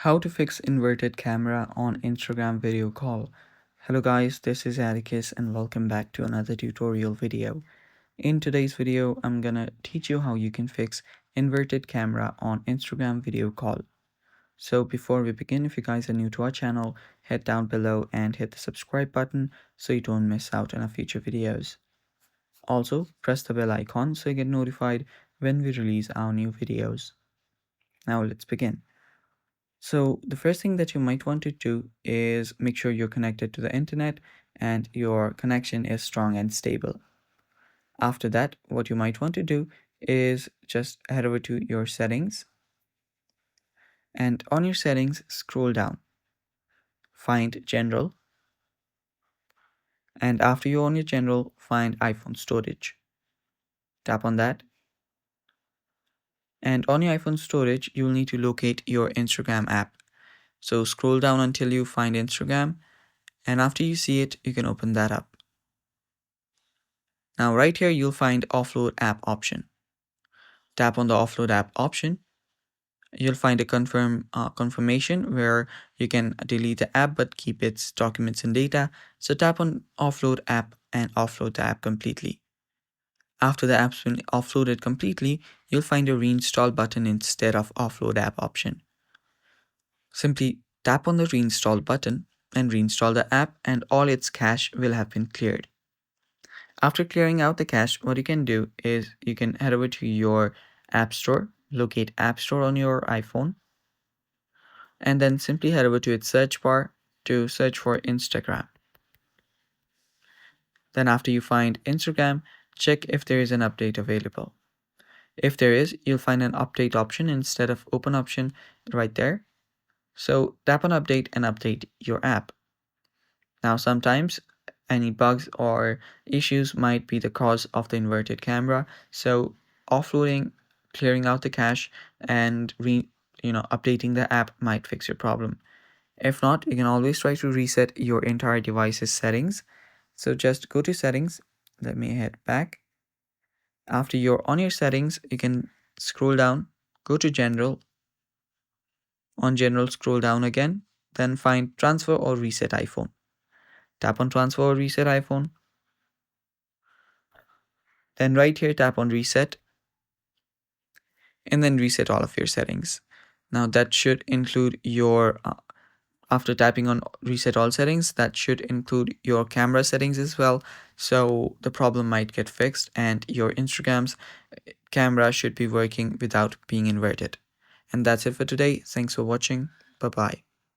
How to fix inverted camera on Instagram video call. Hello guys, this is Atticus and welcome back to another tutorial video. In today's video, I'm gonna teach you how you can fix inverted camera on Instagram video call. So before we begin, if you guys are new to our channel, head down below and hit the subscribe button so you don't miss out on our future videos. Also, press the bell icon so you get notified when we release our new videos. Now let's begin. So the first thing that you might want to do is make sure you're connected to the internet and your connection is strong and stable. After that, what you might want to do is just head over to your settings, and on your settings, scroll down, find general, and after you're on your general, find iPhone storage. Tap on that, and on your iPhone storage, you'll need to locate your Instagram app. So scroll down until you find Instagram, and after you see it, you can open that up. Now right here you'll find offload app option. Tap on the offload app option. You'll find a confirmation where you can delete the app but keep its documents and data. So tap on offload app and offload the app completely. After the app's been offloaded completely, you'll find a reinstall button instead of offload app option. Simply tap on the reinstall button and reinstall the app and all its cache will have been cleared. After clearing out the cache, what you can do is you can head over to your App Store, locate App Store on your iPhone, and then simply head over to its search bar to search for Instagram. Then after you find Instagram, check if there is an update available. If there is, you'll find an update option instead of open option right there. So tap on update and update your app. Now sometimes any bugs or issues might be the cause of the inverted camera. So offloading, clearing out the cache, and updating the app might fix your problem. If not, you can always try to reset your entire device's settings. So just go to settings. Let me head back. After you're on your settings, you can scroll down, go to general. On general, scroll down again, then find transfer or reset iPhone. Tap on transfer or reset iPhone. Then right here, tap on reset and then reset all of your settings. Now that should include your, after tapping on reset all settings, that should include your camera settings as well. So the problem might get fixed and your Instagram's camera should be working without being inverted. And that's it for today. Thanks for watching. Bye bye.